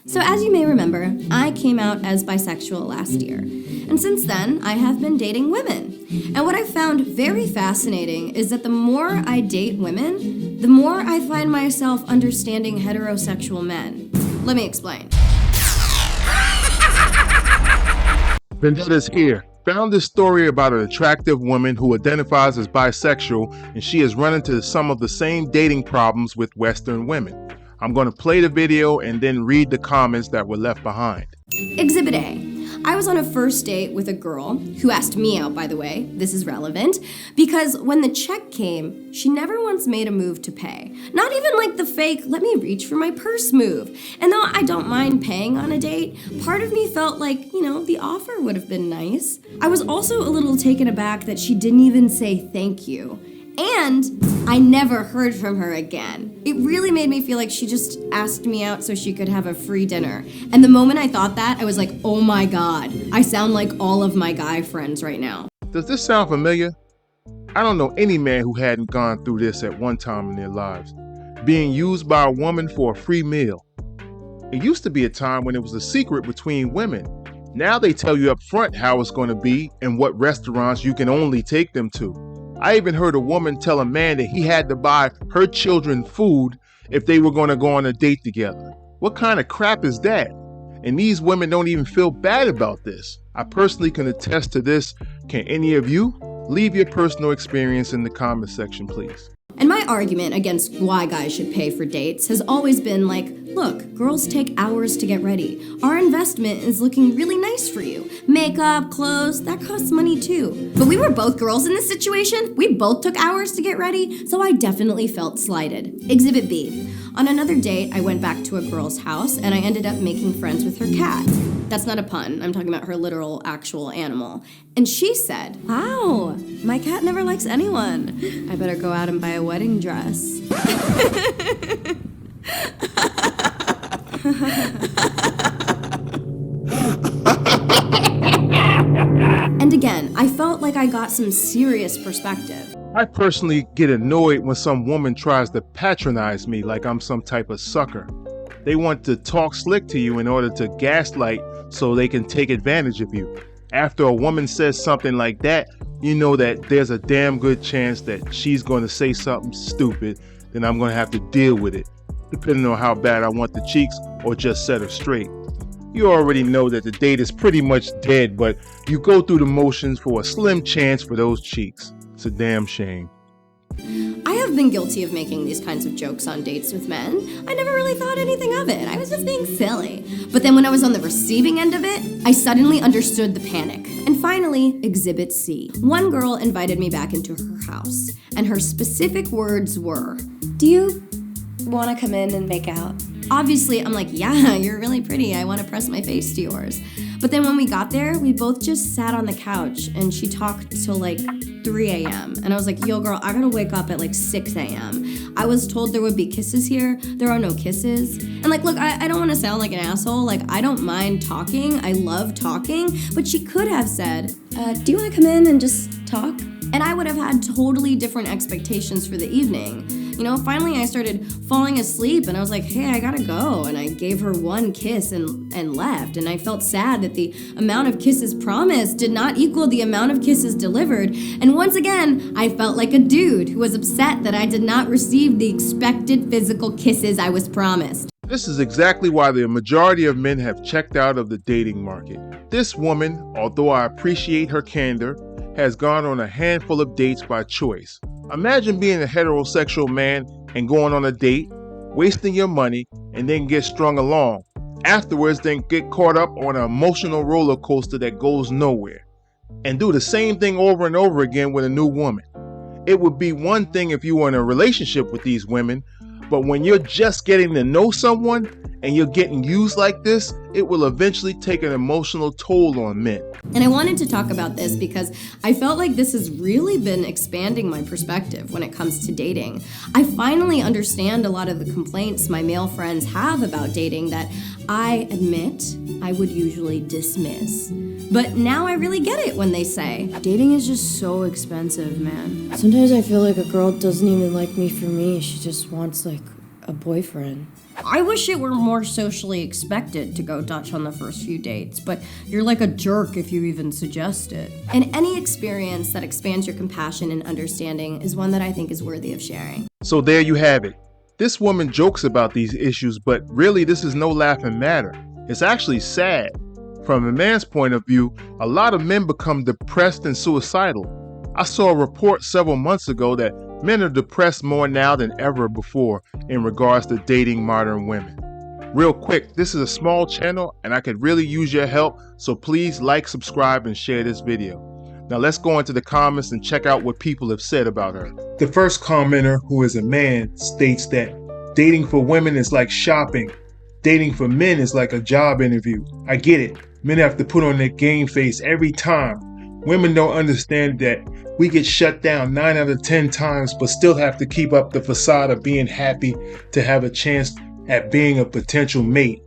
So as you may remember, I came out as bisexual last year. And since then, I have been dating women. And what I found very fascinating is that the more I date women, the more I find myself understanding heterosexual men. Let me explain. Vandetta's here. Found this story about an attractive woman who identifies as bisexual, and she has run into some of the same dating problems with Western women. I'm going to play the video and then read the comments that were left behind. Exhibit A. I was on a first date with a girl, who asked me out, by the way, this is relevant, because when the check came, she never once made a move to pay. Not even like the fake, let me reach for my purse move. And though I don't mind paying on a date, part of me felt like, the offer would have been nice. I was also a little taken aback that she didn't even say thank you. And I never heard from her again. It really made me feel like she just asked me out so she could have a free dinner. And the moment I thought that, I was like, oh my God, I sound like all of my guy friends right now. Does this sound familiar? I don't know any man who hadn't gone through this at one time in their lives. Being used by a woman for a free meal. It used to be a time when it was a secret between women. Now they tell you up front how it's going to be and what restaurants you can only take them to. I even heard a woman tell a man that he had to buy her children food if they were going to go on a date together. What kind of crap is that? And these women don't even feel bad about this. I personally can attest to this. Can any of you? Leave your personal experience in the comment section, please. And my argument against why guys should pay for dates has always been like, look, girls take hours to get ready. Our investment is looking really nice for you. Makeup, clothes, that costs money too. But we were both girls in this situation. We both took hours to get ready, so I definitely felt slighted. Exhibit B. On another date, I went back to a girl's house and I ended up making friends with her cat. That's not a pun, I'm talking about her literal, actual animal. And she said, wow, my cat never likes anyone. I better go out and buy a wedding dress. And again, I felt like I got some serious perspective. I personally get annoyed when some woman tries to patronize me like I'm some type of sucker. They want to talk slick to you in order to gaslight so they can take advantage of you. After a woman says something like that, you know that there's a damn good chance that she's going to say something stupid, then I'm going to have to deal with it, depending on how bad I want the cheeks or just set her straight. You already know that the date is pretty much dead, but you go through the motions for a slim chance for those cheeks. It's a damn shame. I have been guilty of making these kinds of jokes on dates with men. I never really thought anything of it. I was just being silly. But then when I was on the receiving end of it, I suddenly understood the panic. And finally, Exhibit C. One girl invited me back into her house, and her specific words were, "Do you want to come in and make out?" Obviously, I'm like, yeah, you're really pretty. I want to press my face to yours. But then when we got there, we both just sat on the couch and she talked till like 3 a.m. And I was like, yo girl, I gotta wake up at like 6 a.m. I was told there would be kisses here. There are no kisses. And like, look, I don't want to sound like an asshole. Like, I don't mind talking. I love talking. But she could have said, do you want to come in and just talk? And I would have had totally different expectations for the evening. Finally I started falling asleep and I was like, hey, I gotta go. And I gave her one kiss and left. And I felt sad that the amount of kisses promised did not equal the amount of kisses delivered. And once again, I felt like a dude who was upset that I did not receive the expected physical kisses I was promised. This is exactly why the majority of men have checked out of the dating market. This woman, although I appreciate her candor, has gone on a handful of dates by choice. Imagine being a heterosexual man and going on a date, wasting your money, and then get strung along. Afterwards, then get caught up on an emotional roller coaster that goes nowhere. And do the same thing over and over again with a new woman. It would be one thing if you were in a relationship with these women, but when you're just getting to know someone and you're getting used like this, it will eventually take an emotional toll on men. And I wanted to talk about this because I felt like this has really been expanding my perspective when it comes to dating. I finally understand a lot of the complaints my male friends have about dating that I admit I would usually dismiss. But now I really get it when they say, dating is just so expensive, man. Sometimes I feel like a girl doesn't even like me for me. She just wants like a boyfriend. I wish it were more socially expected to go Dutch on the first few dates, but you're like a jerk if you even suggest it. And any experience that expands your compassion and understanding is one that I think is worthy of sharing. So there you have it. This woman jokes about these issues, but really this is no laughing matter. It's actually sad. From a man's point of view, a lot of men become depressed and suicidal. I saw a report several months ago that men are depressed more now than ever before in regards to dating modern women. Real quick, this is a small channel and I could really use your help, so please like, subscribe, and share this video. Now let's go into the comments and check out what people have said about her. The first commenter, who is a man, states that dating for women is like shopping. Dating for men is like a job interview. I get it. Men have to put on their game face every time. Women don't understand that we get shut down 9 out of 10 times, but still have to keep up the facade of being happy to have a chance at being a potential mate.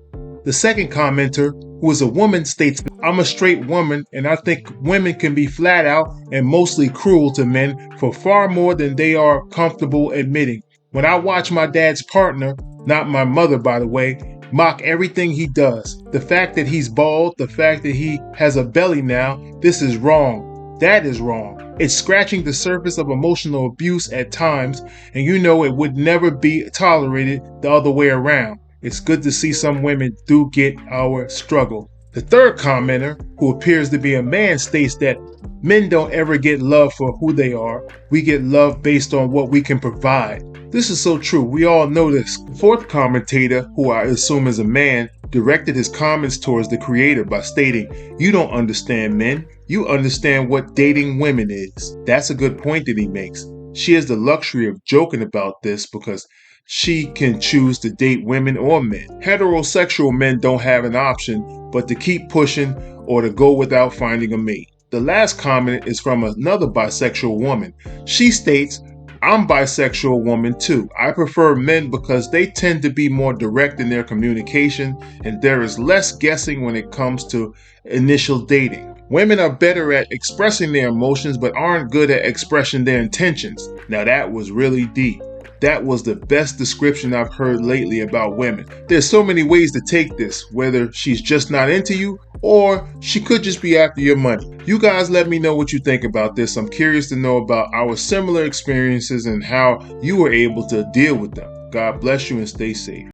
The second commenter, who is a woman, states, I'm a straight woman and I think women can be flat out and mostly cruel to men for far more than they are comfortable admitting. When I watch my dad's partner, not my mother by the way, mock everything he does. The fact that he's bald, the fact that he has a belly now, this is wrong. That is wrong. It's scratching the surface of emotional abuse at times, and you know it would never be tolerated the other way around. It's good to see some women do get our struggle. The third commenter, who appears to be a man, states that men don't ever get love for who they are. We get love based on what we can provide. This is so true. We all know this. The fourth commentator, who I assume is a man, directed his comments towards the creator by stating, you don't understand men. You understand what dating women is. That's a good point that he makes. She has the luxury of joking about this because she can choose to date women or men. Heterosexual men don't have an option but to keep pushing or to go without finding a mate. The last comment is from another bisexual woman. She states, I'm bisexual woman too. I prefer men because they tend to be more direct in their communication and there is less guessing when it comes to initial dating. Women are better at expressing their emotions but aren't good at expressing their intentions. Now that was really deep. That was the best description I've heard lately about women. There's so many ways to take this, whether she's just not into you or she could just be after your money. You guys let me know what you think about this. I'm curious to know about our similar experiences and how you were able to deal with them. God bless you and stay safe.